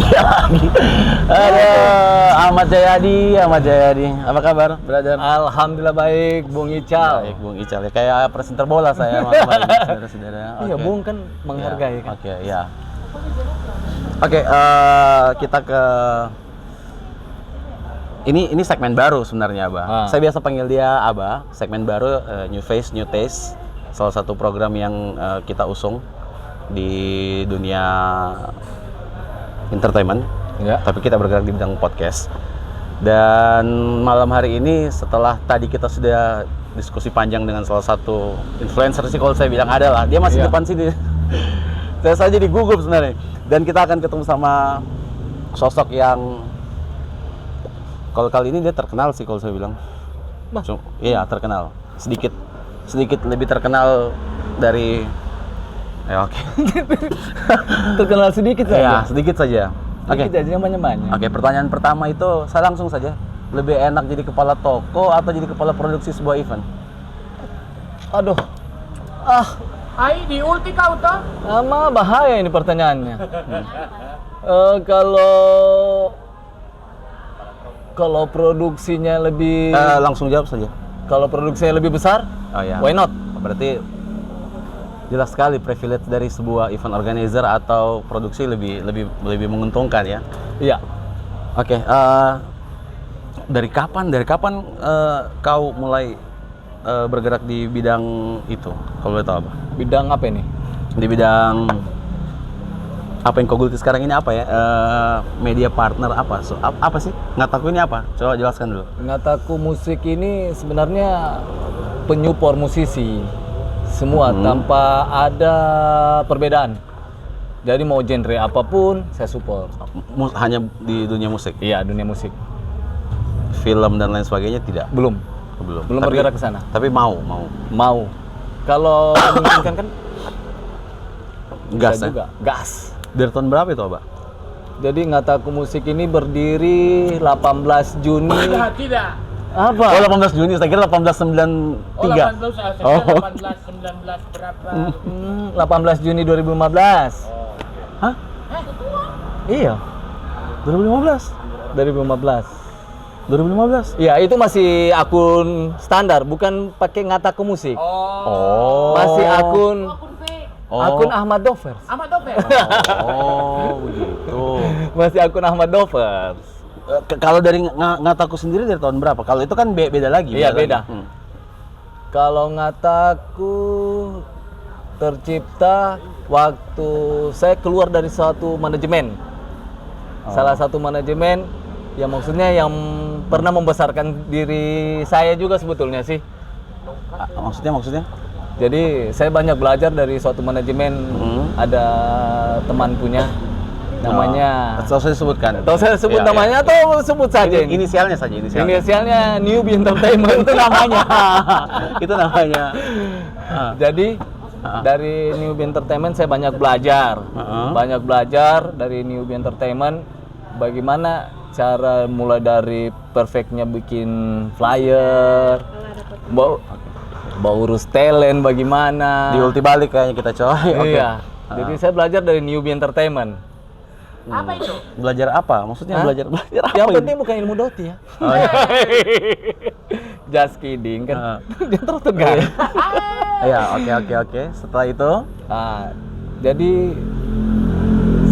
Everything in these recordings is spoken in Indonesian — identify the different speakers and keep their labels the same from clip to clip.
Speaker 1: dia lagi. Aduh, Ahmad Jayadi. Apa kabar, brother?
Speaker 2: Alhamdulillah baik, Bung Ical.
Speaker 1: Baik, Bung Ical. Kayak presenter bola saya malam ini, saudara-saudara.
Speaker 2: Iya, Bung kan menghargai kan.
Speaker 1: Oke, ya. Oke, kita ke ini segmen baru sebenarnya, Abah. Saya biasa panggil dia Abah. Segmen baru, New Face, New Taste. Salah satu program yang kita usung di dunia entertainment.
Speaker 2: Ya.
Speaker 1: Tapi kita bergerak di bidang podcast. Dan malam hari ini setelah tadi kita sudah diskusi panjang dengan salah satu influencer sih kalau saya bilang adalah dia masih depan sini. Saya saja digugup sebenarnya. Dan kita akan ketemu sama sosok yang kalau kali ini dia terkenal sih kalau saya bilang. Iya, terkenal. Sedikit lebih terkenal dari oke.
Speaker 2: Terkenal sedikit saja.
Speaker 1: Ya, sedikit saja. Oke.
Speaker 2: Sedikit aja yang banyak-banyak.
Speaker 1: Oke, pertanyaan pertama itu saya langsung saja. Lebih enak jadi kepala toko atau jadi kepala produksi sebuah event?
Speaker 2: Aduh.
Speaker 3: Ai di ulti kau toh?
Speaker 2: Lama bahaya ini pertanyaannya. Kalau produksinya lebih
Speaker 1: Langsung jawab saja.
Speaker 2: kalau produksinya lebih besar, why not?
Speaker 1: Berarti jelas sekali privilege dari sebuah event organizer atau produksi lebih menguntungkan ya.
Speaker 2: Iya.
Speaker 1: Oke, dari kapan kau mulai bergerak di bidang itu? Kalau boleh tahu apa?
Speaker 2: Bidang apa ini?
Speaker 1: Di bidang apa yang kau geluti sekarang ini apa ya? Media partner apa? Apa sih? Ngataku ini apa? Coba jelaskan dulu.
Speaker 2: Ngataku musik ini sebenarnya penyupport musisi semua tanpa ada perbedaan. Jadi mau genre apapun saya support.
Speaker 1: Hanya di dunia musik?
Speaker 2: Iya, dunia musik.
Speaker 1: Film dan lain sebagainya tidak?
Speaker 2: Belum
Speaker 1: Tapi,
Speaker 2: bergerak ke sana.
Speaker 1: Tapi mau.
Speaker 2: Kalau memungkinkan kan
Speaker 1: Gas
Speaker 2: bisa
Speaker 1: ya?
Speaker 2: juga. Gas.
Speaker 1: Dari tahun berapa itu, Abah?
Speaker 2: Jadi Ngataku Musik ini berdiri 18 Juni.
Speaker 3: Tidak.
Speaker 2: Apa?
Speaker 1: Oh, 18 Juni, saya kira 1893.
Speaker 3: 18, 19 berapa?
Speaker 2: 18 Juni 2015.
Speaker 1: Hah?
Speaker 2: Iya,
Speaker 1: 2015?
Speaker 2: 2015. Iya, itu masih akun standar, bukan pakai Ngataku Musik.
Speaker 1: Oh.
Speaker 2: Masih akun Ahmad Dovers.
Speaker 3: Ahmad Dover.
Speaker 1: Oh, begitu.
Speaker 2: Masih akun Ahmad Dovers.
Speaker 1: Kalau dari Ngataku sendiri dari tahun berapa? Kalau itu kan beda lagi.
Speaker 2: Iya, beda. Kalau Ngataku tercipta waktu saya keluar dari suatu manajemen. Salah satu manajemen yang maksudnya yang pernah membesarkan diri saya juga sebetulnya sih.
Speaker 1: Maksudnya?
Speaker 2: Jadi saya banyak belajar dari suatu manajemen. Ada teman punya namanya.
Speaker 1: Tahu saya sebutkan.
Speaker 2: Tahu saya sebut namanya atau sebut saja ini?
Speaker 1: Inisialnya saja.
Speaker 2: Inisialnya Newbie Entertainment.
Speaker 1: Itu namanya. Itu namanya.
Speaker 2: Jadi dari Newbie Entertainment saya banyak belajar. Banyak belajar dari Newbie Entertainment bagaimana cara mulai dari perfectnya bikin flyer, urus talent bagaimana.
Speaker 1: Di ulti balik kayaknya kita coy.
Speaker 2: Iya. Jadi saya belajar dari Newbie Entertainment.
Speaker 3: Apa itu?
Speaker 1: Belajar apa? Maksudnya belajar apa?
Speaker 2: Yang
Speaker 1: ini?
Speaker 2: penting bukan ilmu doti ya.
Speaker 1: Oh, iya.
Speaker 2: Just kidding kan. Dia terus tegang.
Speaker 1: Iya, oke. Setelah itu,
Speaker 2: jadi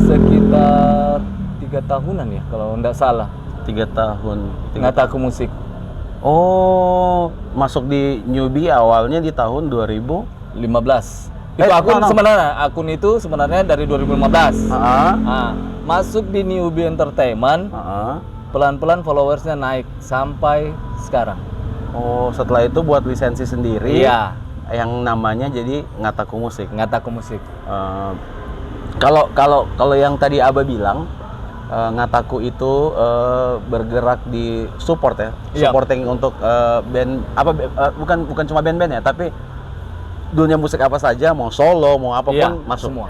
Speaker 2: sekitar 3 tahunan ya kalau enggak salah.
Speaker 1: 3 tahun.
Speaker 2: Ngataku Musik.
Speaker 1: Oh, masuk di Newbie awalnya di tahun 2015.
Speaker 2: 15. Itu akun itu sebenarnya dari 2015. Masuk di Newbie Entertainment. Pelan-pelan followersnya naik sampai sekarang.
Speaker 1: Oh, setelah itu buat lisensi sendiri.
Speaker 2: Iya.
Speaker 1: Yang namanya jadi Ngataku Musik.
Speaker 2: Ngataku Musik.
Speaker 1: Kalau yang tadi Abah bilang Ngataku itu bergerak di support ya, supporting untuk band bukan cuma band-band ya, tapi dunia musik apa saja, mau solo, mau apapun masuk
Speaker 2: semua.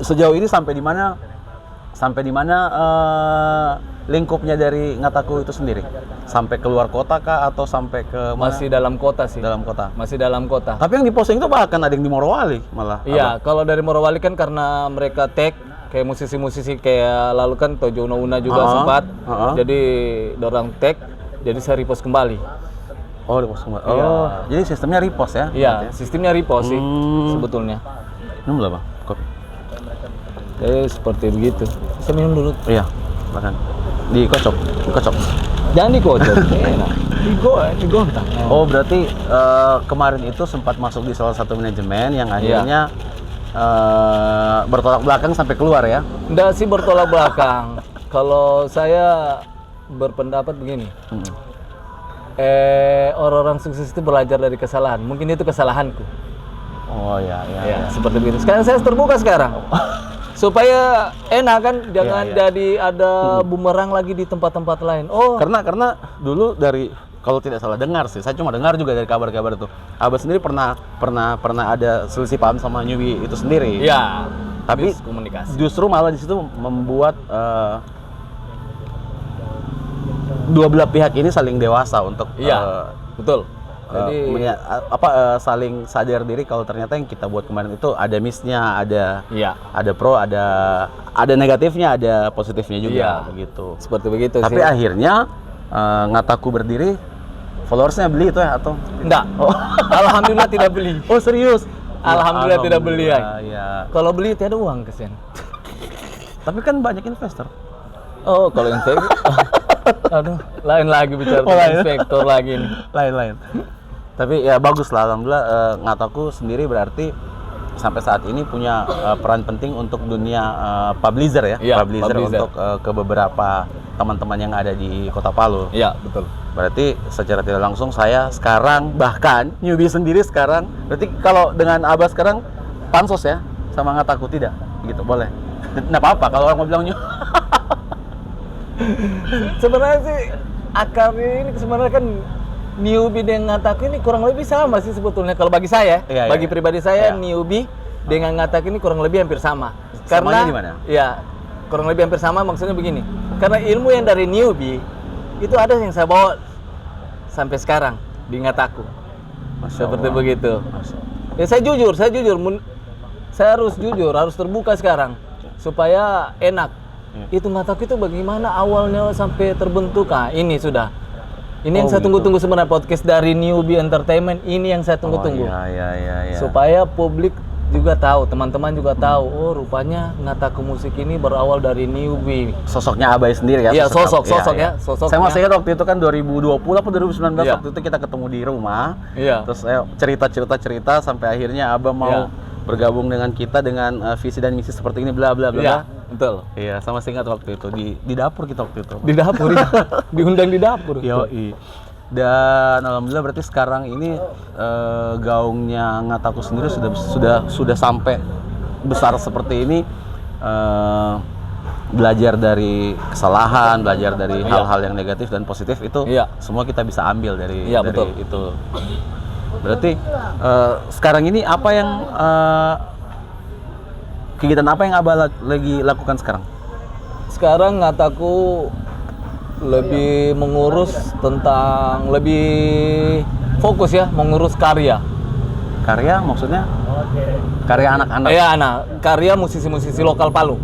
Speaker 1: Sejauh ini sampai di mana lingkupnya dari Ngataku itu sendiri? Sampai keluar kota kah atau sampai ke mana?
Speaker 2: Masih dalam kota sih.
Speaker 1: Dalam kota.
Speaker 2: Masih dalam kota.
Speaker 1: Tapi yang diposting itu bahkan ada yang di Morowali malah.
Speaker 2: Iya, kalau dari Morowali kan karena mereka tag kayak musisi-musisi kayak lalu kan Tojo Una juga sempat. Jadi dorang tag, jadi saya repost kembali.
Speaker 1: Oh, repost kembali. Oh, jadi sistemnya repost ya?
Speaker 2: Iya, sistemnya repost sih sebetulnya.
Speaker 1: Minum lah, Bang, kopi.
Speaker 2: Seperti begitu. Saya minum dulu.
Speaker 1: Iya, makan. Dikocok.
Speaker 2: Jangan dikocok. Enak. Digontak.
Speaker 1: Oh, berarti kemarin itu sempat masuk di salah satu manajemen yang akhirnya bertolak belakang sampai keluar ya?
Speaker 2: Nggak sih bertolak belakang. Kalau saya berpendapat begini. Orang-orang sukses itu belajar dari kesalahan. Mungkin itu kesalahanku.
Speaker 1: Oh ya.
Speaker 2: Seperti itu. Sekarang saya terbuka sekarang. Supaya enak kan, jangan jadi ada bumerang lagi di tempat-tempat lain. Oh,
Speaker 1: Karena dulu dari kalau tidak salah dengar sih, saya cuma dengar juga dari kabar-kabar itu. Abah sendiri pernah ada selisih paham sama Newbie itu sendiri.
Speaker 2: iya.
Speaker 1: Tapi
Speaker 2: komunikasi.
Speaker 1: justru malah di situ membuat dua belah pihak ini saling dewasa untuk
Speaker 2: Betul. Jadi
Speaker 1: saling sadar diri kalau ternyata yang kita buat kemarin itu ada miss-nya, ada pro, ada negatifnya, ada positifnya juga begitu.
Speaker 2: Seperti begitu
Speaker 1: Tapi
Speaker 2: sih.
Speaker 1: akhirnya Ngataku berdiri, followersnya beli itu ya atau?
Speaker 2: Enggak. Alhamdulillah tidak beli.
Speaker 1: Oh serius?
Speaker 2: Alhamdulillah tidak beli ya.
Speaker 1: Ya.
Speaker 2: Kalau beli tiada uang kesian.
Speaker 1: Tapi kan banyak investor.
Speaker 2: Oh, kalau investor. Aduh, lain lagi bicara inspektor lagi nih.
Speaker 1: Lain. Tapi ya bagus lah, alhamdulillah. Ngataku sendiri berarti sampai saat ini punya peran penting untuk dunia publisher ya, publisher untuk ke beberapa teman-teman yang ada di Kota Palu.
Speaker 2: Iya, betul.
Speaker 1: Berarti secara tidak langsung saya sekarang bahkan Newbie sendiri sekarang, berarti kalau dengan Abah sekarang pansos ya sama Ngataku tidak gitu, boleh. Nggak apa-apa kalau orang mau bilang
Speaker 2: Sebenarnya sih akarnya ini sebenarnya kan Newbie dengan Ngataku ini kurang lebih sama sih sebetulnya kalau bagi saya. Bagi pribadi saya Newbie dengan Ngataku ini kurang lebih hampir sama.
Speaker 1: Samanya di mana?
Speaker 2: Ya, kurang lebih hampir sama maksudnya begini. Karena ilmu yang dari Newbie itu ada yang saya bawa sampai sekarang di Ngataku. Seperti begitu. Ya saya jujur. Saya harus jujur, harus terbuka sekarang supaya enak. Itu Ngataku itu bagaimana awalnya sampai terbentuk. Ini sudah. Ini yang saya tunggu-tunggu sebenarnya podcast dari Newbie Entertainment. Ini yang saya tunggu-tunggu.
Speaker 1: Iya.
Speaker 2: Supaya publik juga tahu, teman-teman juga tahu. Oh, rupanya Ngataku musik ini berawal dari Newbie.
Speaker 1: Sosoknya Abai sendiri ya?
Speaker 2: Iya, sosok.
Speaker 1: Saya masih ingat waktu itu kan 2020 apa 2019 waktu itu kita ketemu di rumah.
Speaker 2: Iya.
Speaker 1: Terus saya cerita sampai akhirnya Abah mau bergabung dengan kita dengan visi dan misi seperti ini bla bla bla.
Speaker 2: Iya, betul.
Speaker 1: Iya, sama saya ingat waktu itu di dapur kita waktu itu.
Speaker 2: Di dapur ya. Diundang di dapur.
Speaker 1: Yoi. Dan alhamdulillah berarti sekarang ini gaungnya Ngataku sendiri sudah sampai besar seperti ini, belajar dari kesalahan, belajar dari hal-hal yang negatif dan positif itu semua kita bisa ambil dari
Speaker 2: betul.
Speaker 1: itu. Berarti sekarang ini apa yang kegiatan apa yang Abah lagi lakukan sekarang?
Speaker 2: Sekarang Ngataku lebih mengurus tentang lebih fokus ya mengurus karya.
Speaker 1: Karya maksudnya? Karya anak-anak.
Speaker 2: Iya, karya musisi-musisi lokal Palu.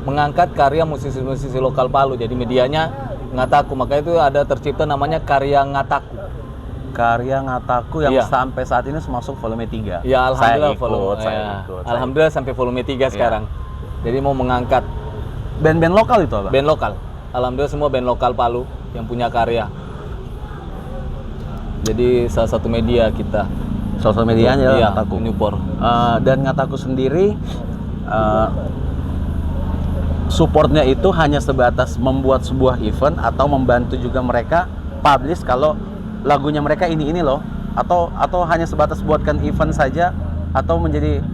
Speaker 2: Mengangkat karya musisi-musisi lokal Palu. Jadi medianya Ngataku, makanya itu ada tercipta namanya Karya Ngataku.
Speaker 1: Karya Ngataku yang sampai saat ini masuk volume 3.
Speaker 2: Ya, alhamdulillah
Speaker 1: saya ikut.
Speaker 2: Alhamdulillah sampai volume 3 sekarang. Jadi mau mengangkat
Speaker 1: band-band lokal itu, Abah?
Speaker 2: Band lokal. Alhamdulillah semua band lokal Palu yang punya karya. Jadi salah satu media kita.
Speaker 1: Salah satu medianya adalah Ngataku.
Speaker 2: Newport.
Speaker 1: Dan Ngataku sendiri supportnya itu hanya sebatas membuat sebuah event atau membantu juga mereka publish kalau lagunya mereka ini loh, atau hanya sebatas buatkan event saja, atau menjadi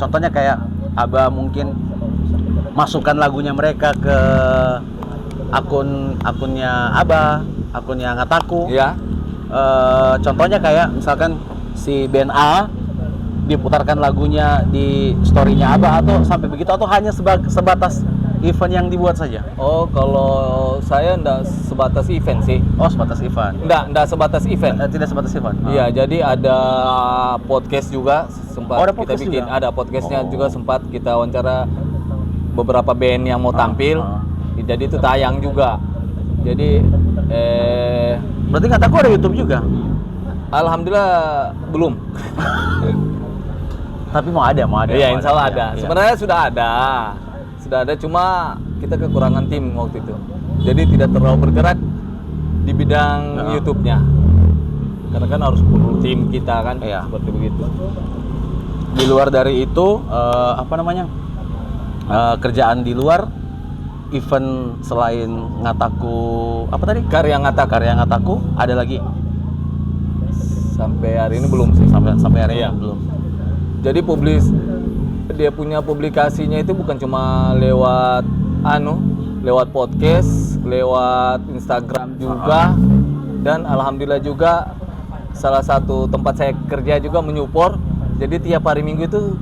Speaker 1: contohnya kayak Abah mungkin masukkan lagunya mereka ke akunnya Abah, akunnya Ngataku.
Speaker 2: Ya.
Speaker 1: Contohnya kayak misalkan si band A diputarkan lagunya di story-nya Abah atau sampai begitu, atau hanya sebatas event yang dibuat saja?
Speaker 2: Oh, kalau saya enggak sebatas event sih.
Speaker 1: Oh, sebatas event.
Speaker 2: Enggak sebatas event.
Speaker 1: Tidak sebatas event.
Speaker 2: Iya, jadi ada podcast juga sempat
Speaker 1: Oh, ada
Speaker 2: kita
Speaker 1: podcast
Speaker 2: bikin.
Speaker 1: juga?
Speaker 2: Ada podcastnya
Speaker 1: Oh.
Speaker 2: juga sempat kita wawancara beberapa band yang mau tampil. Jadi itu tayang juga. Jadi
Speaker 1: Berarti kataku ada YouTube juga.
Speaker 2: alhamdulillah belum.
Speaker 1: Tapi mau ada.
Speaker 2: Iya, insya Allah ada.
Speaker 1: Iya.
Speaker 2: Sebenarnya sudah ada, cuma kita kekurangan tim waktu itu. Jadi tidak terlalu bergerak di bidang YouTube-nya. Karena kan harus perlu tim kita kan,
Speaker 1: Iya.
Speaker 2: seperti begitu.
Speaker 1: Di luar dari itu, kerjaan di luar event selain Ngataku apa tadi?
Speaker 2: Karya Ngataku.
Speaker 1: Karya Ngataku ada lagi
Speaker 2: Sampai hari ini belum sih.
Speaker 1: sampai hari
Speaker 2: Iya.
Speaker 1: ini belum.
Speaker 2: Jadi dia punya publikasinya itu bukan cuma lewat podcast, lewat Instagram juga, dan alhamdulillah juga salah satu tempat saya kerja juga menyupport. Jadi tiap hari Minggu itu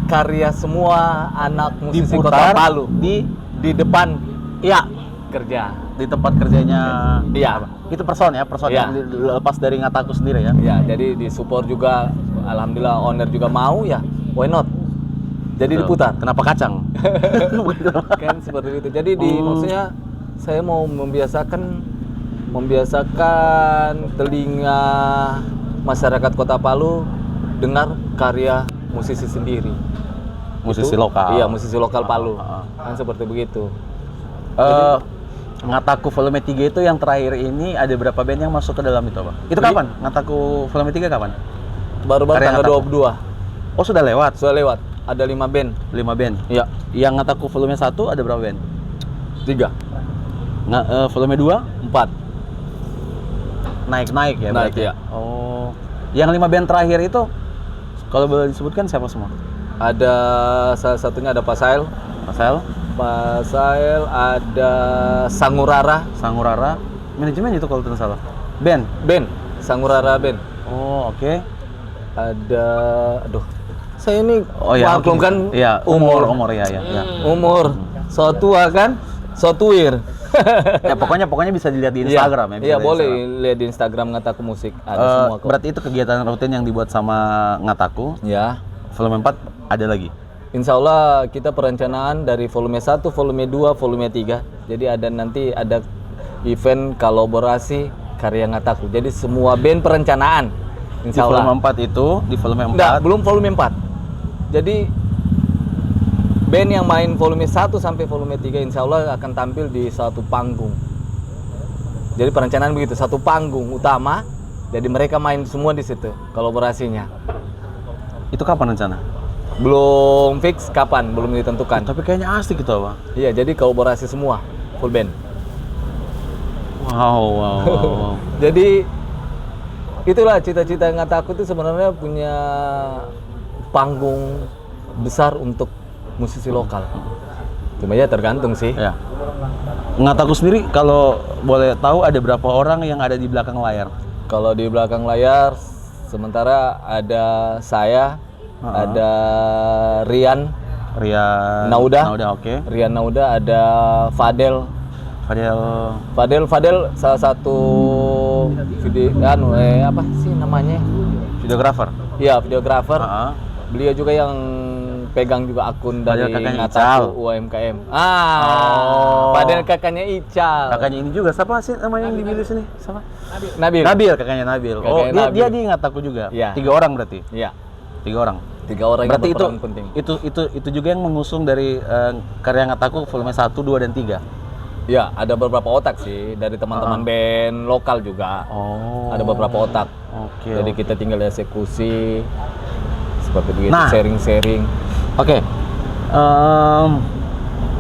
Speaker 2: karya semua anak musisi
Speaker 1: Diputar
Speaker 2: Kota Palu
Speaker 1: di
Speaker 2: depan
Speaker 1: iya
Speaker 2: kerja.
Speaker 1: di tempat kerjanya.
Speaker 2: Iya.
Speaker 1: Itu person
Speaker 2: Iya.
Speaker 1: yang lepas dari Ngataku sendiri ya.
Speaker 2: Ya, jadi disupport juga, alhamdulillah owner juga mau ya, why not? Jadi
Speaker 1: Betul.
Speaker 2: diputar.
Speaker 1: Kenapa kacang?
Speaker 2: Kan seperti itu. Jadi maksudnya saya mau membiasakan telinga masyarakat Kota Palu dengar karya musisi sendiri.
Speaker 1: Musisi
Speaker 2: Itu-
Speaker 1: lokal.
Speaker 2: Iya, musisi lokal Palu.
Speaker 1: Ah.
Speaker 2: Kan seperti begitu.
Speaker 1: Ngataku volume 3 itu yang terakhir ini ada berapa band yang masuk ke dalam itu, Pak? Itu kapan? Ngataku volume 3 kapan?
Speaker 2: Baru-baru
Speaker 1: Karya
Speaker 2: tanggal
Speaker 1: Ngataku.
Speaker 2: 22.
Speaker 1: Oh, sudah lewat.
Speaker 2: Sudah lewat. Ada 5 band.
Speaker 1: 5 band.
Speaker 2: Iya,
Speaker 1: Yang Ngataku volume 1 ada berapa band?
Speaker 2: 3,
Speaker 1: Volume 2
Speaker 2: 4.
Speaker 1: naik ya
Speaker 2: Naik,
Speaker 1: berarti?
Speaker 2: ya.
Speaker 1: Oh. Yang 5 band terakhir itu kalau boleh disebutkan siapa semua?
Speaker 2: Ada salah satunya ada Pasail,
Speaker 1: Marcel,
Speaker 2: ada Sangurara,
Speaker 1: Sangurara, manajemen itu kalau tidak salah. Band.
Speaker 2: Sangurara band.
Speaker 1: Oh, oke.
Speaker 2: Ada, saya ini
Speaker 1: Oh ya,
Speaker 2: maklum kan
Speaker 1: Iya, umur ya.
Speaker 2: umur, so tua kan, so tuir.
Speaker 1: Ya pokoknya bisa dilihat di Instagram ya. bisa
Speaker 2: Iya,
Speaker 1: di
Speaker 2: boleh
Speaker 1: Instagram.
Speaker 2: lihat di Instagram Ngataku Musik, ada semua kok.
Speaker 1: Berarti itu kegiatan rutin yang dibuat sama Ngataku.
Speaker 2: Ya,
Speaker 1: Volume 4 ada lagi.
Speaker 2: insya Allah kita perencanaan dari volume 1, volume 2, volume 3. Jadi nanti ada event kolaborasi karya Ngataku. Jadi semua band perencanaan.
Speaker 1: Di
Speaker 2: Insya Allah.
Speaker 1: volume 4 itu, di volume 4.
Speaker 2: Enggak, belum volume 4. Jadi band yang main volume 1 sampai volume 3 insya Allah akan tampil di satu panggung. Jadi perencanaan begitu, satu panggung utama. Jadi mereka main semua di situ, kolaborasinya.
Speaker 1: Itu kapan rencana?
Speaker 2: Belum fix kapan, belum ditentukan.
Speaker 1: Tapi kayaknya asik gitu, Pak.
Speaker 2: Iya, jadi kolaborasi semua, full band.
Speaker 1: Wow.
Speaker 2: Jadi itulah cita-cita Ngataku itu sebenarnya punya panggung besar untuk musisi lokal. Cuma ya tergantung sih.
Speaker 1: Ya. Ngataku sendiri kalau boleh tahu ada berapa orang yang ada di belakang layar?
Speaker 2: Kalau di belakang layar sementara ada saya, ada Rian Nauda.
Speaker 1: Oke.
Speaker 2: Rian Nauda, ada Fadel
Speaker 1: Fadel
Speaker 2: salah satu apa sih namanya?
Speaker 1: videografer.
Speaker 2: Iya, videografer.
Speaker 1: Heeh.
Speaker 2: Beliau juga yang pegang juga akun dari
Speaker 1: Fadel kakaknya Ical.
Speaker 2: Ngataku UMKM. Fadel kakaknya Ical.
Speaker 1: Kakaknya ini juga siapa sih namanya yang dipilih sini? Siapa?
Speaker 2: Nabil.
Speaker 1: Kakaknya Nabil.
Speaker 2: Kakaknya
Speaker 1: Dia
Speaker 2: Nabil.
Speaker 1: di Ngataku juga.
Speaker 2: Iya.
Speaker 1: 3 orang berarti.
Speaker 2: Iya.
Speaker 1: 3 orang.
Speaker 2: 3 orang
Speaker 1: Berarti
Speaker 2: yang
Speaker 1: itu
Speaker 2: berperan penting.
Speaker 1: itu juga yang mengusung dari karya Ngataku volume 1, 2 dan 3.
Speaker 2: Ya, ada beberapa otak sih dari teman-teman band lokal juga.
Speaker 1: Oh.
Speaker 2: Ada beberapa otak.
Speaker 1: Oke.
Speaker 2: Jadi kita tinggal eksekusi seperti begitu,
Speaker 1: Nah.
Speaker 2: sharing-sharing.
Speaker 1: Oke.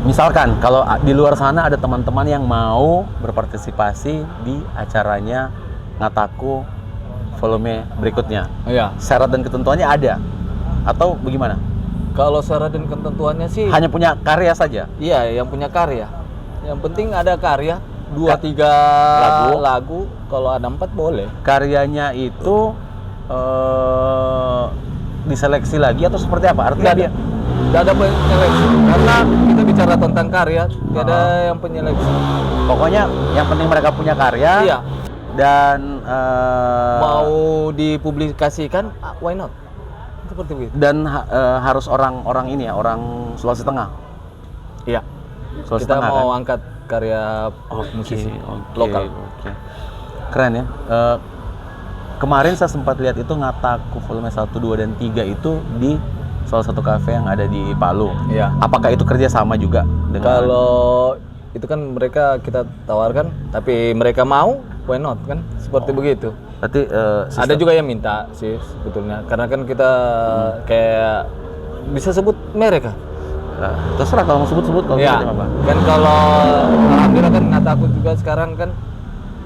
Speaker 1: Misalkan kalau di luar sana ada teman-teman yang mau berpartisipasi di acaranya Ngataku volume berikutnya.
Speaker 2: Iya.
Speaker 1: Syarat dan ketentuannya ada atau bagaimana?
Speaker 2: Kalau syarat dan ketentuannya sih
Speaker 1: Hanya punya karya saja.
Speaker 2: iya, yang punya karya. Yang penting ada karya, 2-3 lagu. Kalau ada 4 boleh.
Speaker 1: Karyanya itu diseleksi lagi atau seperti apa? Artinya
Speaker 2: Nggak
Speaker 1: dia
Speaker 2: Tidak ada penyeleksi. Karena kita bicara tentang karya, tidak ada yang penyeleksi.
Speaker 1: Pokoknya yang penting mereka punya karya.
Speaker 2: Iya.
Speaker 1: Dan
Speaker 2: Mau dipublikasikan, why not? Seperti begitu.
Speaker 1: dan harus orang ini ya, orang Sulawesi Tengah.
Speaker 2: Iya.
Speaker 1: Sulawesi
Speaker 2: Kita
Speaker 1: Tengah
Speaker 2: mau
Speaker 1: kan?
Speaker 2: angkat karya musisi lokal.
Speaker 1: Oke. Keren ya. Kemarin saya sempat lihat itu Ngataku volume 1, 2, dan 3 itu di salah satu kafe yang ada di Palu.
Speaker 2: Iya.
Speaker 1: Apakah itu kerja sama juga dengan
Speaker 2: Kalau itu kan mereka kita tawarkan, tapi mereka mau, why not kan? Seperti begitu.
Speaker 1: berarti
Speaker 2: Ada juga yang minta sih sebetulnya, karena kan kita kayak bisa sebut merek kah?
Speaker 1: terserah kalau mau sebut-sebut kalau
Speaker 2: Ya,
Speaker 1: gitu apa.
Speaker 2: kan kalau alhamdulillah kan Ngataku juga sekarang kan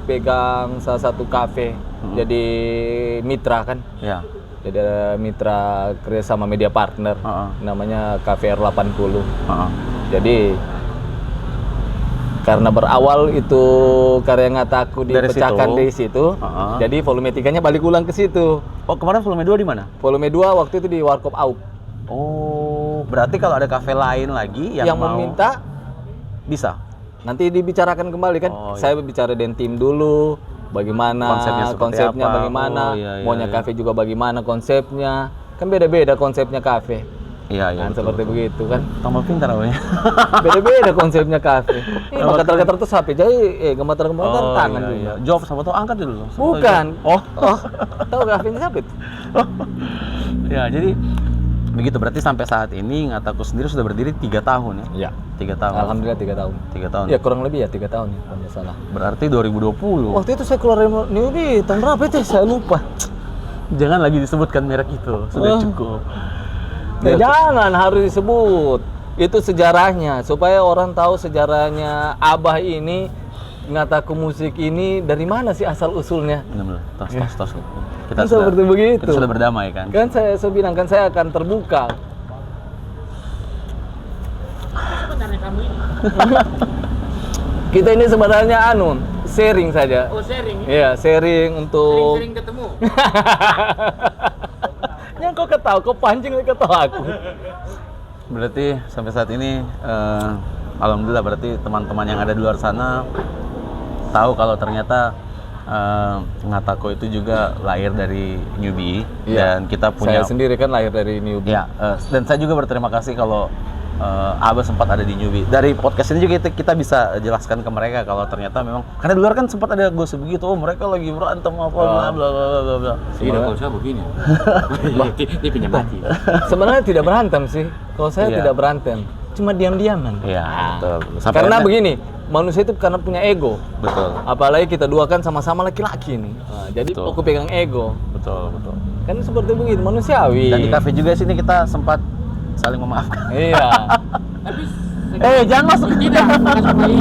Speaker 2: pegang salah satu kafe, jadi mitra kan.
Speaker 1: Ya.
Speaker 2: Jadi ada mitra kerja sama media partner, namanya Cafe R80. Jadi karena berawal itu karya Ngataku dipecahkan dari situ, jadi volume 3-nya balik ulang ke situ.
Speaker 1: Oh, kemarin volume 2 di mana?
Speaker 2: Volume 2 waktu itu di Warkop Auk.
Speaker 1: Oh, berarti kalau ada kafe lain lagi yang mau
Speaker 2: meminta
Speaker 1: bisa.
Speaker 2: nanti dibicarakan kembali kan.
Speaker 1: Oh, iya.
Speaker 2: Saya bicara dengan tim dulu, bagaimana
Speaker 1: Konsepnya seperti
Speaker 2: konsepnya
Speaker 1: apa?
Speaker 2: bagaimana,
Speaker 1: Oh, iya,
Speaker 2: maunya kafe juga bagaimana konsepnya. Kan beda-beda konsepnya kafe.
Speaker 1: Iya, iya.
Speaker 2: Kan
Speaker 1: betul,
Speaker 2: seperti
Speaker 1: betul.
Speaker 2: begitu kan.
Speaker 1: Tambah pintar namanya.
Speaker 2: Beda-beda konsepnya kafe. Gemetar-gemetar tuh HP jadi gemetar-gemetar tangan juga.
Speaker 1: Iya. Jawab sama tuh angkat dulu.
Speaker 2: Bukan.
Speaker 1: Oh.
Speaker 2: Tahu kafenya siapa itu?
Speaker 1: Ya, jadi begitu berarti sampai saat ini Ngataku sendiri sudah berdiri 3 tahun ya?
Speaker 2: Iya.
Speaker 1: 3 tahun.
Speaker 2: Alhamdulillah 3 tahun.
Speaker 1: 3 tahun.
Speaker 2: Ya kurang lebih ya 3 tahun ya kalau nggak salah.
Speaker 1: Berarti 2020.
Speaker 2: Waktu itu saya keluar dari Newbie tahun berapa itu? Saya lupa.
Speaker 1: Jangan lagi disebutkan merek itu, sudah
Speaker 2: Oh.
Speaker 1: cukup.
Speaker 2: Ya, jangan harus disebut. Itu sejarahnya supaya orang tahu sejarahnya Abah ini, Ngataku musik ini dari mana sih asal usulnya.
Speaker 1: Benar-benar. Tos.
Speaker 2: Kan seperti begitu.
Speaker 1: Kita sudah berdamai kan?
Speaker 2: Kan saya bilang kan saya akan terbuka.
Speaker 3: Sebenarnya kamu ini.
Speaker 2: Kita ini sebenarnya sharing saja.
Speaker 3: Oh, sharing.
Speaker 2: Iya, sharing untuk
Speaker 3: Sering-sering ketemu.
Speaker 2: yang kau ketahu, kau pancing lagi ketawa aku.
Speaker 1: Berarti sampai saat ini alhamdulillah berarti teman-teman yang ada di luar sana tahu kalau ternyata Ngataku itu juga lahir dari Newbie.
Speaker 2: Iya.
Speaker 1: Dan kita punya
Speaker 2: Saya sendiri kan lahir dari Newbie.
Speaker 1: ya dan saya juga berterima kasih kalau Abah sempat ada di Newbie. Dari podcast ini juga kita bisa jelaskan ke mereka kalau ternyata memang karena di luar kan sempat ada gosip begitu, oh mereka lagi berantem apa bla bla bla bla.
Speaker 3: Iya, kalau saya begini. Dia pinjam mati.
Speaker 2: Sebenarnya tidak berantem sih. Kalau saya
Speaker 1: Iya.
Speaker 2: tidak berantem, cuma diam-diaman.
Speaker 1: Iya, betul. Sampai
Speaker 2: Karena
Speaker 1: akhirnya-
Speaker 2: begini, manusia itu karena punya ego.
Speaker 1: betul.
Speaker 2: Apalagi kita dua kan sama-sama laki-laki nih. Nah, jadi
Speaker 1: Betul.
Speaker 2: aku pegang ego.
Speaker 1: Betul.
Speaker 2: Kan seperti begitu, manusiawi.
Speaker 1: Dan di kafe juga sini kita sempat saling memaafkan.
Speaker 2: Iya.
Speaker 3: Tapi
Speaker 1: Jangan masuk.
Speaker 3: tidak, bukan seperti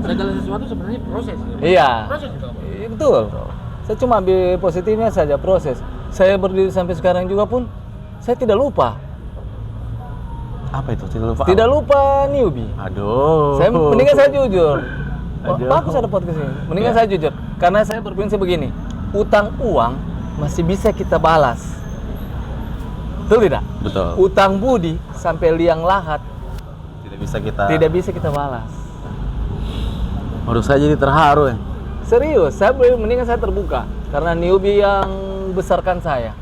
Speaker 3: segala sesuatu sebenarnya proses.
Speaker 2: Iya.
Speaker 3: Proses itu.
Speaker 2: Betul. Saya cuma ambil positifnya saja proses. Saya berdiri sampai sekarang juga pun saya tidak lupa.
Speaker 1: Apa itu? Tidak lupa.
Speaker 2: Tidak lupa Newbie.
Speaker 1: Aduh.
Speaker 2: Saya mendingan saya jujur.
Speaker 1: Aduh.
Speaker 2: Bagus ada podcast ini. Mendingan
Speaker 1: Ya.
Speaker 2: saya jujur. Karena saya berprinsip begini. Utang uang masih bisa kita balas. Betul tidak?
Speaker 1: Betul.
Speaker 2: Utang budi sampai liang lahat
Speaker 1: Tidak bisa kita.
Speaker 2: tidak bisa kita balas.
Speaker 1: Menurut saya jadi terharu ya.
Speaker 2: Serius, mendingan saya terbuka. Karena Newbie yang besarkan saya.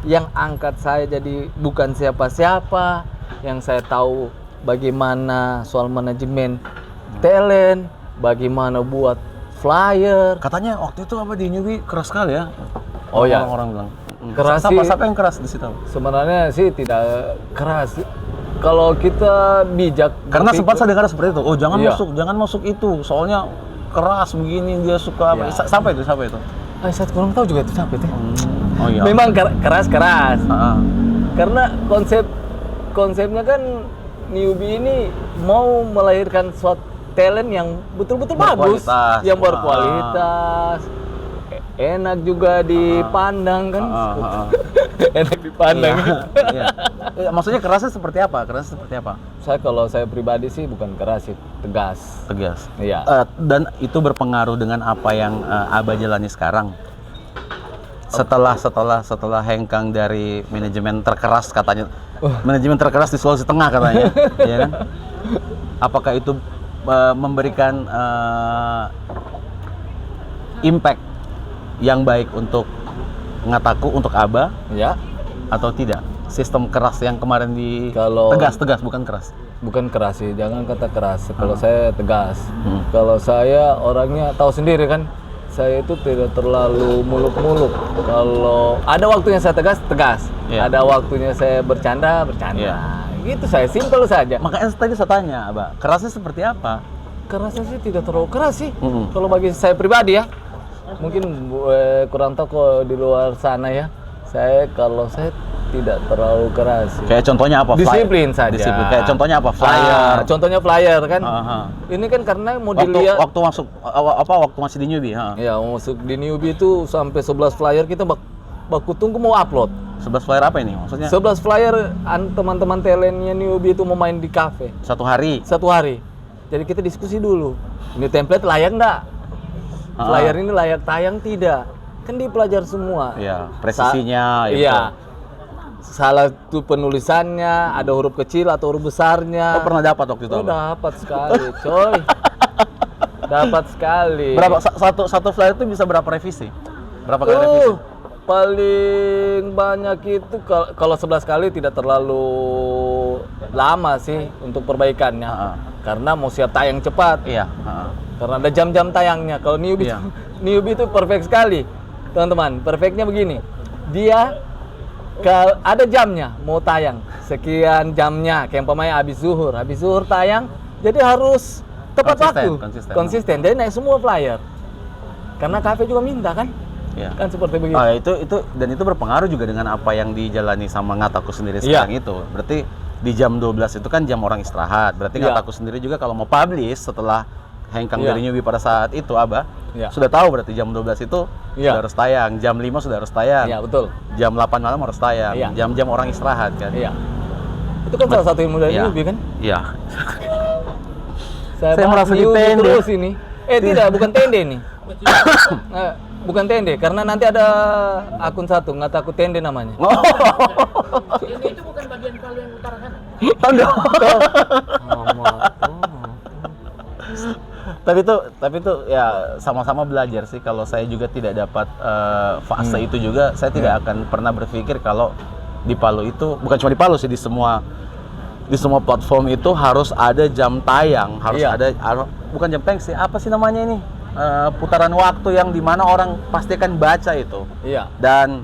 Speaker 2: Yang angkat saya jadi bukan siapa-siapa. Yang saya tahu bagaimana soal manajemen talent, bagaimana buat flyer.
Speaker 1: Katanya waktu itu apa di Newbie keras sekali ya.
Speaker 2: Oh ya.
Speaker 1: Orang bilang.
Speaker 2: Keras
Speaker 1: Siapa
Speaker 2: sih.
Speaker 1: yang keras di situ?
Speaker 2: Sebenarnya sih tidak keras. Kalau kita bijak.
Speaker 1: Karena
Speaker 2: berpikir-
Speaker 1: sempat saya dengar seperti itu. Oh, jangan
Speaker 2: Iya.
Speaker 1: jangan masuk itu. Soalnya keras begini dia suka apa.
Speaker 2: Iya.
Speaker 1: Siapa itu?
Speaker 2: saya kurang tahu juga itu siapa itu.
Speaker 1: Oh iya.
Speaker 2: Memang keras.
Speaker 1: Ah.
Speaker 2: Karena konsepnya kan Newbie ini mau melahirkan suatu talent yang betul-betul bagus,
Speaker 1: Berkualitas.
Speaker 2: yang berkualitas, enak juga dipandang kan, enak dipandang.
Speaker 1: Iya. Iya. Maksudnya kerasnya seperti apa?
Speaker 2: Kalau saya pribadi sih bukan keras sih, tegas.
Speaker 1: Tegas.
Speaker 2: Iya.
Speaker 1: Dan itu berpengaruh dengan apa yang Abah jalani sekarang. Setelah hengkang dari manajemen terkeras katanya. Manajemen terkeras di Sulawesi Tengah katanya, ya kan? Apakah itu memberikan impact yang baik untuk Ngataku, untuk Aba,
Speaker 2: Ya,
Speaker 1: atau tidak? Sistem keras yang kemarin
Speaker 2: Kalau-
Speaker 1: tegas bukan keras.
Speaker 2: bukan keras sih, jangan kata keras. Kalau saya tegas. Kalau saya orangnya tahu sendiri kan, saya itu tidak terlalu muluk-muluk. Kalau ada waktunya saya tegas, tegas.
Speaker 1: Iya.
Speaker 2: Ada waktunya saya bercanda, bercanda.
Speaker 1: Iya.
Speaker 2: Gitu saya, simpel saja.
Speaker 1: Makanya tadi saya tanya, Aba, kerasnya seperti apa?
Speaker 2: Kerasnya sih tidak terlalu keras sih.
Speaker 1: Mm-mm.
Speaker 2: Kalau bagi saya pribadi ya, mungkin kurang tahu kok di luar sana ya. Kalau saya tidak terlalu keras sih.
Speaker 1: Kayak contohnya apa?
Speaker 2: Disiplin saja.
Speaker 1: Disiplin. Kayak contohnya apa? Flyer.
Speaker 2: Contohnya flyer kan.
Speaker 1: Aha.
Speaker 2: Ini kan karena mau
Speaker 1: Waktu
Speaker 2: dilihat.
Speaker 1: waktu masuk waktu masih di newbie, ha.
Speaker 2: Ya, masuk di newbie itu sampai 11 flyer kita baku tunggu mau upload.
Speaker 1: 11 flyer apa ini? Maksudnya
Speaker 2: 11 flyer teman-teman talentnya newbie itu mau main di cafe
Speaker 1: satu hari.
Speaker 2: satu hari. Jadi kita diskusi dulu. Ini template layak nggak? Flyer ini layak tayang tidak? Kan dipelajari semua.
Speaker 1: Iya, presisinya itu.
Speaker 2: Iya. Salah tuh penulisannya, ada huruf kecil atau huruf besarnya.
Speaker 1: Oh, pernah dapat waktu itu?
Speaker 2: Oh,
Speaker 1: Abang?
Speaker 2: dapat sekali, coy. Dapat sekali.
Speaker 1: Berapa satu flyer itu bisa berapa revisi? Berapa kali revisi?
Speaker 2: Paling banyak itu kalau 11 kali tidak terlalu lama sih untuk perbaikannya. Karena mau siap tayang cepat.
Speaker 1: Iya, ha.
Speaker 2: Karena ada jam-jam tayangnya. Kalau newbie,
Speaker 1: Iya.
Speaker 2: newbie itu perfect sekali, teman-teman. Perfectnya begini, dia ada jamnya mau tayang, sekian jamnya. Kayak umpamanya habis zuhur tayang, jadi harus tepat waktu, konsisten. Jadi naik semua flyer. Karena kafe juga minta kan,
Speaker 1: Iya.
Speaker 2: kan seperti begitu.
Speaker 1: Itu berpengaruh juga dengan apa yang dijalani sama Ngataku sendiri
Speaker 2: Iya.
Speaker 1: sekarang itu. Berarti di jam 12 itu kan jam orang istirahat. Berarti
Speaker 2: Iya.
Speaker 1: Ngataku sendiri juga kalau mau publish setelah hengkang
Speaker 2: Iya.
Speaker 1: dari newbie pada saat itu, Aba,
Speaker 2: Iya.
Speaker 1: sudah tahu berarti jam 12 itu
Speaker 2: Iya.
Speaker 1: sudah harus tayang, jam 5 sudah harus tayang.
Speaker 2: Iya, betul.
Speaker 1: Jam 8 malam harus tayang,
Speaker 2: Iya.
Speaker 1: jam-jam orang istirahat kan.
Speaker 2: Iya. Itu kan salah satu ilmu dari
Speaker 1: Iya.
Speaker 2: newbie kan.
Speaker 1: Iya.
Speaker 2: Saya
Speaker 1: Saya
Speaker 2: bahas
Speaker 1: merasa
Speaker 2: newbie
Speaker 1: ditende.
Speaker 2: terus ini. Tidak, bukan tende nih. Bukan tende, karena nanti ada akun satu, Ngataku tende namanya.
Speaker 3: Ini itu bukan bagian Palu yang utara sana.
Speaker 1: Tapi itu ya sama-sama belajar sih. Kalau saya juga tidak dapat fase itu juga, saya tidak akan pernah berpikir kalau di Palu itu, bukan cuma di Palu sih, di semua platform itu harus ada jam tayang, harus
Speaker 2: Iya.
Speaker 1: ada bukan jam tayang sih, apa sih namanya ini? Putaran waktu yang dimana orang pasti akan baca itu.
Speaker 2: Iya.
Speaker 1: Dan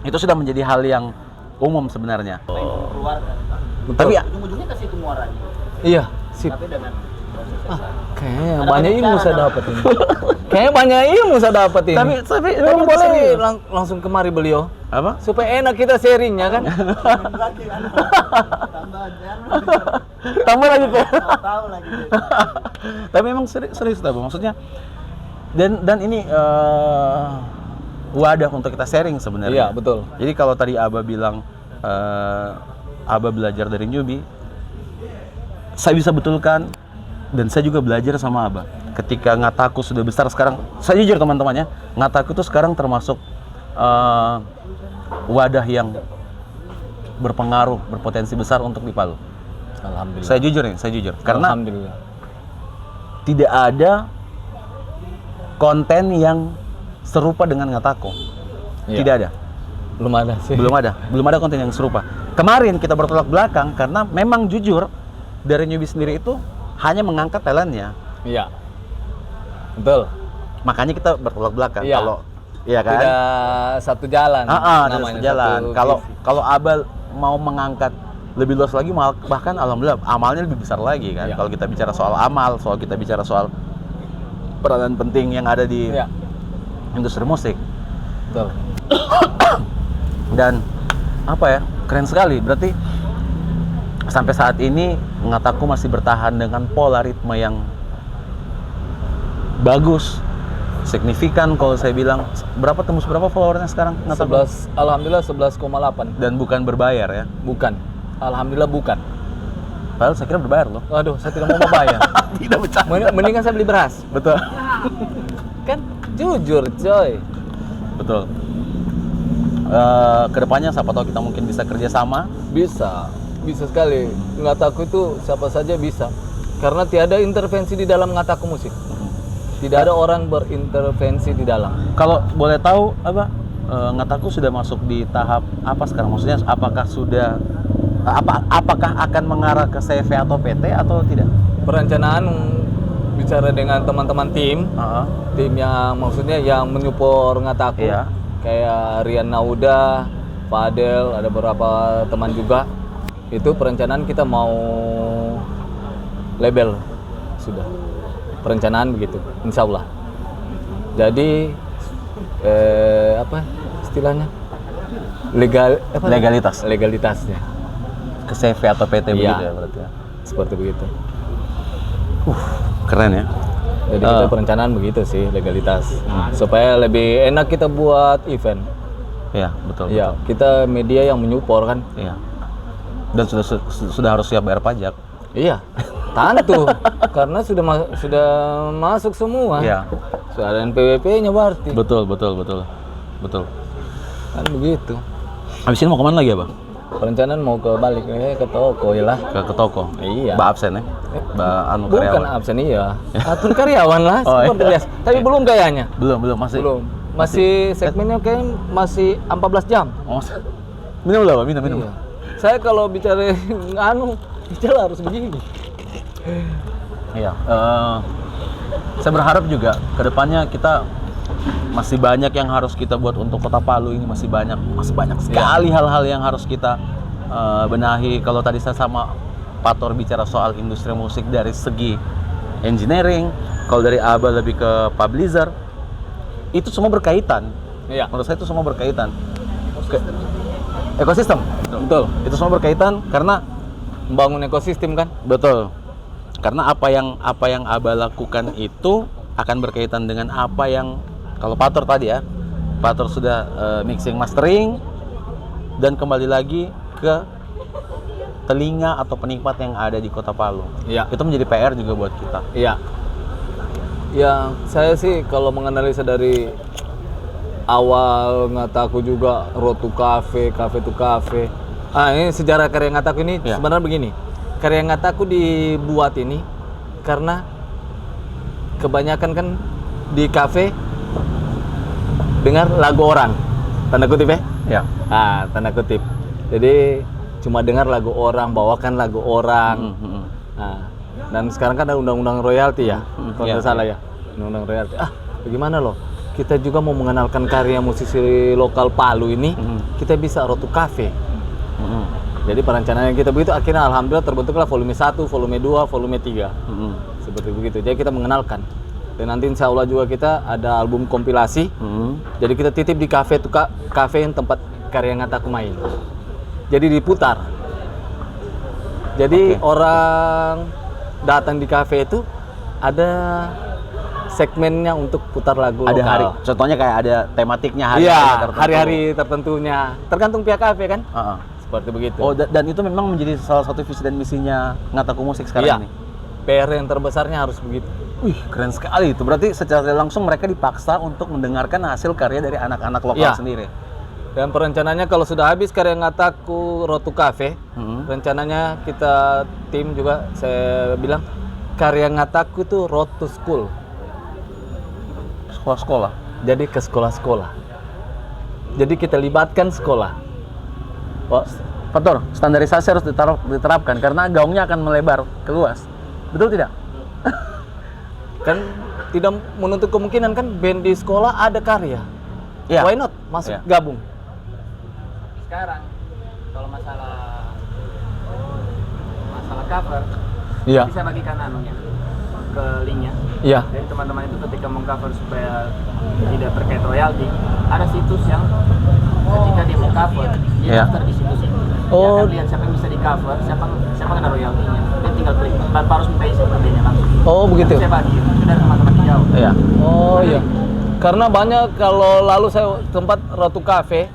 Speaker 1: itu sudah menjadi hal yang umum sebenarnya.
Speaker 2: Betul.
Speaker 1: Tapi ya,
Speaker 3: Ujung-ujungnya ke situ muaranya.
Speaker 2: Iya, sip.
Speaker 3: Tapi dengan
Speaker 2: Kayaknya banyak ilmu saya dapat ini. Kayaknya banyak ilmu saya dapat ini.
Speaker 1: tapi
Speaker 2: Tapi
Speaker 1: memang
Speaker 2: boleh
Speaker 1: serius.
Speaker 2: langsung kemari beliau
Speaker 1: apa?
Speaker 2: supaya enak kita sharingnya kan.
Speaker 1: Tambah lagi Pak. Tapi memang serius tapi maksudnya dan ini wadah untuk kita sharing sebenarnya.
Speaker 2: Iya, betul.
Speaker 1: Jadi kalau tadi Aba bilang Aba belajar dari newbie, saya bisa betulkan dan saya juga belajar sama Aba. Ketika Ngataku sudah besar sekarang, saya jujur teman-teman ya, Ngataku itu sekarang termasuk wadah yang berpengaruh, berpotensi besar untuk di Palu.
Speaker 2: Alhamdulillah.
Speaker 1: Saya jujur. Karena
Speaker 2: Alhamdulillah.
Speaker 1: tidak ada konten yang serupa dengan Ngataku.
Speaker 2: Iya.
Speaker 1: Tidak ada.
Speaker 2: Belum ada sih.
Speaker 1: Belum ada konten yang serupa. Kemarin kita bertolak belakang karena memang jujur dari newbie sendiri itu hanya mengangkat talentnya.
Speaker 2: Iya. Betul.
Speaker 1: Makanya kita bertolak belakang.
Speaker 2: Iya.
Speaker 1: Kalau iya kan?
Speaker 2: Tidak satu jalan.
Speaker 1: Tidak
Speaker 2: namanya,
Speaker 1: sejalan.
Speaker 2: satu
Speaker 1: Kalau Abel mau mengangkat lebih luas lagi, bahkan alhamdulillah amalnya lebih besar lagi kan.
Speaker 2: Iya.
Speaker 1: Kalau kita bicara soal amal, kita bicara soal peranan penting yang ada di
Speaker 2: Iya.
Speaker 1: industri musik.
Speaker 2: Betul.
Speaker 1: Dan apa ya, keren sekali. Berarti sampai saat ini Ngataku masih bertahan dengan pola ritme yang bagus, signifikan. Kalau saya bilang berapa, tembus berapa followernya sekarang Ngataku?
Speaker 2: 11, alhamdulillah 11,8.
Speaker 1: Dan bukan berbayar ya.
Speaker 2: Bukan. Alhamdulillah bukan.
Speaker 1: Padahal saya kira berbayar loh.
Speaker 2: Waduh, saya tidak mau bayar.
Speaker 1: Tidak bercanda.
Speaker 2: Mendingan saya beli beras.
Speaker 1: Betul.
Speaker 2: Kan jujur, coy.
Speaker 1: Betul. kedepannya siapa tahu kita mungkin bisa kerjasama.
Speaker 2: Bisa sekali. Ngataku itu siapa saja bisa. Karena tiada intervensi di dalam Ngataku musik. Tidak ada orang berintervensi di dalam.
Speaker 1: Kalau boleh tahu Ngataku sudah masuk di tahap apa sekarang? Maksudnya apakah akan mengarah ke CV atau PT atau tidak?
Speaker 2: Perencanaan bicara dengan teman-teman tim yang maksudnya yang menyupport Ngataku.
Speaker 1: Iya.
Speaker 2: Kayak Rian Nauda, Fadel, ada beberapa teman juga. Itu perencanaan kita mau label sudah. Perencanaan begitu, insya Allah. Jadi apa istilahnya? Legalitasnya.
Speaker 1: Ke CV atau PT
Speaker 2: Iya.
Speaker 1: begitu ya berarti ya.
Speaker 2: Seperti begitu.
Speaker 1: Keren ya.
Speaker 2: Jadi kita perencanaan begitu sih, legalitas. Supaya lebih enak kita buat event.
Speaker 1: Iya, betul.
Speaker 2: Ya, kita media yang menyupport kan.
Speaker 1: Iya. Dan sudah harus siap bayar pajak.
Speaker 2: Iya. Tentu. Karena sudah masuk semua.
Speaker 1: Iya.
Speaker 2: Sudah ada NPWP-nya berarti.
Speaker 1: Betul.
Speaker 2: Kan begitu.
Speaker 1: Habis ini mau kemana lagi ya, Bang?
Speaker 2: Perencanaan mau balik ke toko ya lah.
Speaker 1: Ke toko.
Speaker 2: Iya.
Speaker 1: Mbak absen ya? Mbak
Speaker 2: Bukan
Speaker 1: karyawan.
Speaker 2: absen iya. Atur karyawan lah
Speaker 1: Oh,
Speaker 2: seperti
Speaker 1: iya.
Speaker 2: biasa. Tapi belum gayanya.
Speaker 1: Belum masih.
Speaker 2: Belum. Masih segmennya kayak masih 14 jam.
Speaker 1: Oh, minum lah, Pak. Minum.
Speaker 2: Iya. Saya kalau bicara bicara harus begini.
Speaker 1: Iya. Saya berharap juga kedepannya kita masih banyak yang harus kita buat untuk Kota Palu ini, masih banyak sekali hal-hal yang harus kita benahi. Kalau tadi saya sama Pak Tor bicara soal industri musik dari segi engineering, kalau dari Aba lebih ke publisher, itu semua berkaitan.
Speaker 2: Iya.
Speaker 1: Menurut saya itu semua berkaitan. Ekosistem.
Speaker 2: Betul.
Speaker 1: Itu semua berkaitan karena
Speaker 2: Membangun ekosistem kan?
Speaker 1: betul. Karena apa yang Aba lakukan itu akan berkaitan dengan apa yang kalau Pator tadi ya, Pator sudah mixing mastering dan kembali lagi ke telinga atau penikmat yang ada di Kota Palu.
Speaker 2: Iya.
Speaker 1: Itu menjadi PR juga buat kita.
Speaker 2: Iya. Ya, saya sih kalau menganalisa dari awal Ngataku juga road to cafe, cafe to cafe. Ini sejarah karya Ngataku ini
Speaker 1: Ya.
Speaker 2: sebenarnya begini. Karya Ngataku dibuat ini karena kebanyakan kan di cafe dengar lagu orang. Tanda kutip ya?
Speaker 1: Ya.
Speaker 2: Tanda kutip. Jadi cuma dengar lagu orang, bawakan lagu orang. Nah, dan sekarang kan ada undang-undang royalti ya, kalau
Speaker 1: Iya,
Speaker 2: nggak salah ya, undang-undang royalti. Bagaimana loh? Kita juga mau mengenalkan karya musisi lokal Palu ini, kita bisa road to cafe. Jadi perencanaan kita begitu, akhirnya alhamdulillah terbentuklah volume 1, volume 2, volume 3. Seperti begitu. Jadi kita mengenalkan. Dan nanti insya Allah juga kita ada album kompilasi. Jadi kita titip di cafe yang tempat karya Ngataku main. Jadi diputar. Jadi orang datang di cafe itu ada segmennya untuk putar lagu
Speaker 1: Ada
Speaker 2: lokal.
Speaker 1: hari, contohnya kayak ada tematiknya hari
Speaker 2: Iya,
Speaker 1: tertentu.
Speaker 2: hari-hari tertentunya. Tergantung pihak cafe kan? Seperti begitu.
Speaker 1: Oh, dan itu memang menjadi salah satu visi dan misinya Ngataku Musik sekarang ini.
Speaker 2: PR yang terbesarnya harus begitu.
Speaker 1: Wih, keren sekali itu. Berarti secara langsung mereka dipaksa untuk mendengarkan hasil karya dari anak-anak lokal sendiri.
Speaker 2: Dan perencanaannya kalau sudah habis karya Ngataku Road to Cafe, rencananya kita tim juga saya bilang karya Ngataku itu Road to School.
Speaker 1: Sekolah-sekolah.
Speaker 2: Jadi ke sekolah-sekolah. Jadi kita libatkan sekolah.
Speaker 1: Faktor standarisasi harus diterapkan karena gaungnya akan melebar ke luas. Betul tidak?
Speaker 2: Kan tidak menutup kemungkinan kan band di sekolah ada karya.
Speaker 1: Iya.
Speaker 2: Why not masuk gabung?
Speaker 3: Sekarang kalau masalah cover,
Speaker 2: Iya.
Speaker 3: bisa bagikan anunya ke linknya.
Speaker 2: Iya.
Speaker 3: Jadi teman-teman itu ketika mengcover supaya tidak terkait royalti, ada situs yang ketika dia mau cover, dia
Speaker 1: Iya.
Speaker 3: daftar di situs itu. Dia
Speaker 2: Oh.
Speaker 3: akan lihat siapa yang bisa di cover, siapa kena royaltinya. Dia tinggal klik, tanpa harus minta izin ke bandnya langsung.
Speaker 2: Oh, begitu.
Speaker 3: Itu saya bagi, itu dari teman-teman hijau.
Speaker 1: Iya.
Speaker 2: Oh iya. Karena banyak kalau lalu saya tempat Ratu Cafe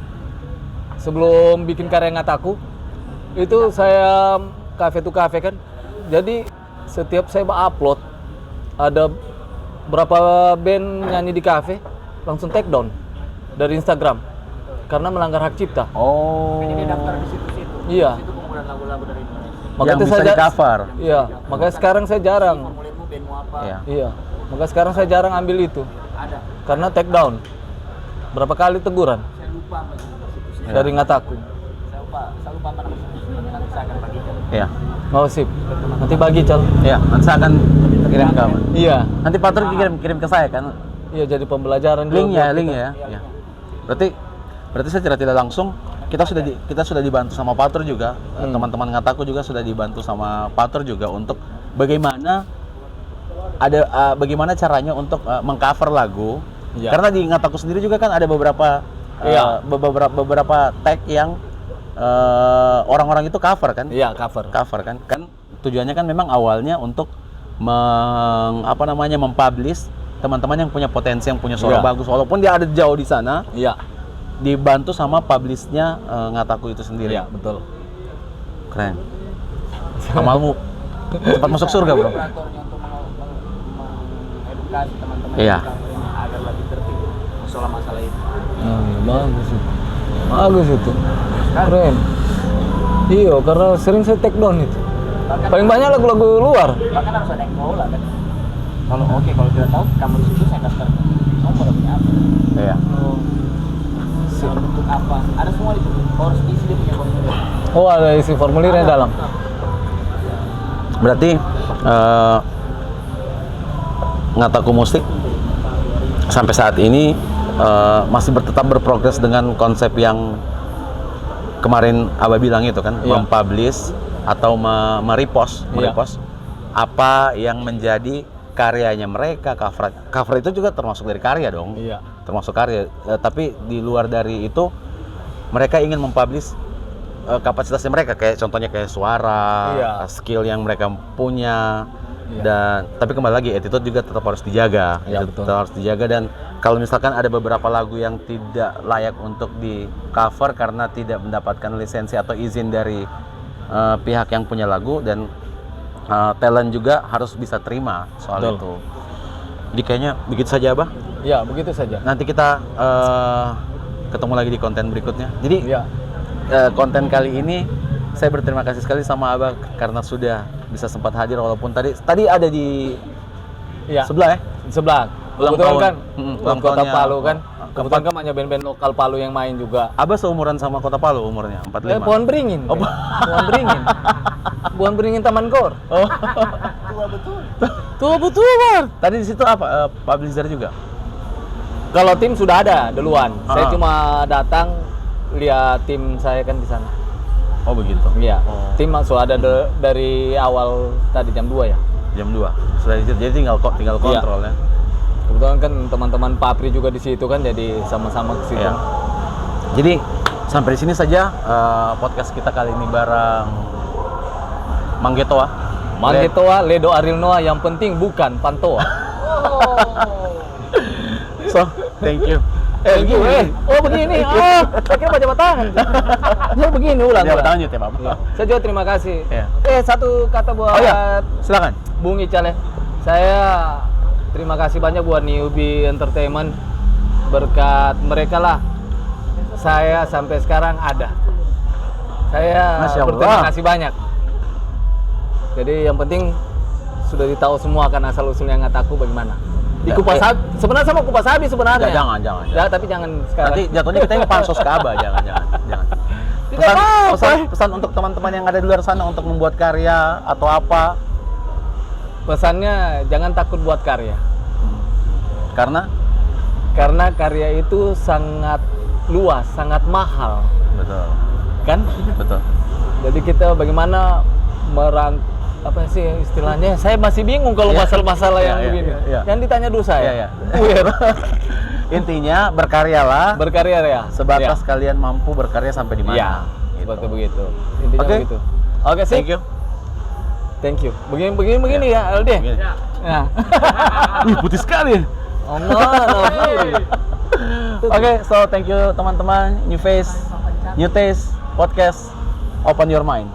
Speaker 2: sebelum bikin karya Ngataku itu saya cafe to cafe kan. Jadi setiap saya upload ada berapa band nyanyi di cafe langsung take down dari Instagram. karena melanggar hak cipta.
Speaker 1: Oh.
Speaker 3: Makanya dia daftar di situ-situ.
Speaker 2: Iya.
Speaker 3: Di situ penggunaan lagu-lagu dari Indonesia.
Speaker 1: Yang bisa di cover.
Speaker 2: Iya, makanya sekarang saya jarang.
Speaker 3: Formulirmu, bandmu apa?
Speaker 1: Iya.
Speaker 2: Iya, makanya sekarang saya jarang ambil itu.
Speaker 3: Ada.
Speaker 2: Karena take down. Berapa kali teguran
Speaker 3: Saya lupa apa situs-situs.
Speaker 2: dari Ngataku.
Speaker 3: Saya lupa apa nama situs-situsnya, nanti saya akan bagikan.
Speaker 1: Iya.
Speaker 2: Mau sip. Nanti bagi Cal.
Speaker 1: Iya, nanti saya akan kirim ke kamu.
Speaker 2: Iya.
Speaker 1: Nanti Patur kirim ke saya kan.
Speaker 2: Iya, jadi pembelajaran juga
Speaker 1: Linknya,
Speaker 2: buat
Speaker 1: linknya ya. Iya. Berarti secara tidak langsung kita sudah dibantu sama Patur juga. Teman-teman Ngataku juga sudah dibantu sama Patur juga untuk bagaimana bagaimana caranya untuk mengcover lagu.
Speaker 2: Iya.
Speaker 1: Karena di Ngataku sendiri juga kan ada beberapa beberapa tag yang orang-orang itu cover kan?
Speaker 2: Iya, cover.
Speaker 1: Cover kan tujuannya kan memang awalnya untuk mempublish teman-teman yang punya potensi, yang punya suara
Speaker 2: Iya.
Speaker 1: bagus, walaupun dia ada jauh di sana,
Speaker 2: Iya.
Speaker 1: dibantu sama publishnya Ngataku itu sendiri.
Speaker 2: Iya, betul.
Speaker 1: Keren. Amalmu cepat masuk surga, bro.
Speaker 3: Operatornya untuk mengedukasi teman-teman
Speaker 1: Iya.
Speaker 3: agar lebih tertib masalah itu.
Speaker 2: Bagus itu. Bagus itu. Keren. Iya, karena sering saya take down itu. Paling banyak lagu-lagu luar.
Speaker 3: Bahkan harus ada yang kelola kan. Kalau kalau tidak tahu kamu di situ saya daftar nomor punya apa,
Speaker 1: Iya.
Speaker 3: bentuk apa, ada semua itu. Harus isi dia punya formulir.
Speaker 2: Oh, ada isi formulirnya dalam.
Speaker 1: Berarti Ngataku Musik sampai saat ini masih tetap berprogres dengan konsep yang kemarin Abah bilang itu kan,
Speaker 2: Iya.
Speaker 1: mempublish atau merepost
Speaker 2: Iya.
Speaker 1: apa yang menjadi karyanya mereka. Cover itu juga termasuk dari karya dong.
Speaker 2: Iya.
Speaker 1: Termasuk karya. Tapi di luar dari itu mereka ingin mempublish kapasitasnya mereka, kayak contohnya kayak suara,
Speaker 2: Iya.
Speaker 1: skill yang mereka punya.
Speaker 2: Iya.
Speaker 1: Dan tapi kembali lagi attitude juga tetap harus dijaga.
Speaker 2: Iya,
Speaker 1: Attitude
Speaker 2: betul.
Speaker 1: tetap harus dijaga, dan kalau misalkan ada beberapa lagu yang tidak layak untuk di cover karena tidak mendapatkan lisensi atau izin dari pihak yang punya lagu, dan talent juga harus bisa terima soal
Speaker 2: Betul.
Speaker 1: itu. Jadi kayaknya begitu saja, Abah.
Speaker 2: Ya, begitu saja.
Speaker 1: Nanti kita ketemu lagi di konten berikutnya. Jadi
Speaker 2: Iya.
Speaker 1: konten kali ini saya berterima kasih sekali sama Abah karena sudah bisa sempat hadir, walaupun tadi ada di
Speaker 2: Iya.
Speaker 1: sebelah ya.
Speaker 2: Di sebelah.
Speaker 1: Ulang
Speaker 2: Kebetulan
Speaker 1: tahun.
Speaker 2: kan,
Speaker 1: Ulang
Speaker 2: Kota
Speaker 1: tahunnya.
Speaker 2: Palu kan.
Speaker 1: Keempat.
Speaker 2: Kebetulan kan banyak band-band lokal Palu yang main juga.
Speaker 1: Abah seumuran sama Kota Palu umurnya 45.
Speaker 2: Pohon beringin.
Speaker 1: Oh,
Speaker 2: Pohon beringin. Pohon beringin Taman Gor.
Speaker 1: Oh.
Speaker 2: Tua betul, Bar.
Speaker 1: Tadi di situ apa? Publisher juga.
Speaker 2: Kalau tim sudah ada duluan. Saya
Speaker 1: Ah.
Speaker 2: cuma datang lihat tim saya kan di sana.
Speaker 1: Oh, begitu.
Speaker 2: Iya.
Speaker 1: Oh.
Speaker 2: Tim sudah ada dari awal tadi jam 2 ya.
Speaker 1: Jam 2. Sudah di situ. Jadi tinggal kontrol ya.
Speaker 2: Kebetulan kan teman-teman Papri juga di situ kan, jadi sama-sama ke situ.
Speaker 1: Iya. Jadi sampai di sini saja podcast kita kali ini bareng Manggetoa.
Speaker 2: Manggetoa, Ledo Ariel Noah, yang penting bukan Pantoa.
Speaker 1: So, thank you.
Speaker 2: Thank you. Oh begini. Oh, saya kira baca tangan. Ya begini ulang.
Speaker 1: Jabat tangan ya, Pak.
Speaker 2: Saya juga terima kasih.
Speaker 1: Iya.
Speaker 2: Satu kata buat
Speaker 1: Oh ya, silakan.
Speaker 2: Bung Ical ya. Saya terima kasih banyak buat Newbie Entertainment. Berkat mereka lah saya sampai sekarang ada. Saya
Speaker 1: Masya Allah.
Speaker 2: berterima kasih banyak. Jadi yang penting sudah ditahu semua kan asal usulnya Ngataku bagaimana. Di Kupas Habis, sebenarnya sama Kupas Habis sebenarnya.
Speaker 1: Jangan.
Speaker 2: Ya, tapi jangan sekarang.
Speaker 1: Nanti jatuhnya kita yang pansos ke Abah, jangan.
Speaker 2: Tidak apa-apa.
Speaker 1: Pesan untuk teman-teman yang ada di luar sana untuk membuat karya atau apa.
Speaker 2: Pesannya jangan takut buat karya. Karena karya itu sangat luas, sangat mahal,
Speaker 1: Betul.
Speaker 2: kan?
Speaker 1: Betul.
Speaker 2: Jadi kita bagaimana apa sih istilahnya? Saya masih bingung kalau
Speaker 1: Iya.
Speaker 2: masalah-masalah yang
Speaker 1: Iya,
Speaker 2: begini.
Speaker 1: iya.
Speaker 2: Yang ditanya dulu saya.
Speaker 1: Iya. Intinya berkaryalah
Speaker 2: Berkarya ya.
Speaker 1: sebatas kalian mampu berkarya sampai di mana.
Speaker 2: Iya.
Speaker 1: Gitu.
Speaker 2: Seperti begitu. Intinya
Speaker 1: Oke.
Speaker 2: begitu. Oke, sih.
Speaker 1: Thank you.
Speaker 2: Thank you. Begini ya, LD.
Speaker 1: Begini.
Speaker 2: Nah.
Speaker 1: Wih, putih sekali. Oke, so thank you teman-teman. New Face, New Taste Podcast, Open Your Mind.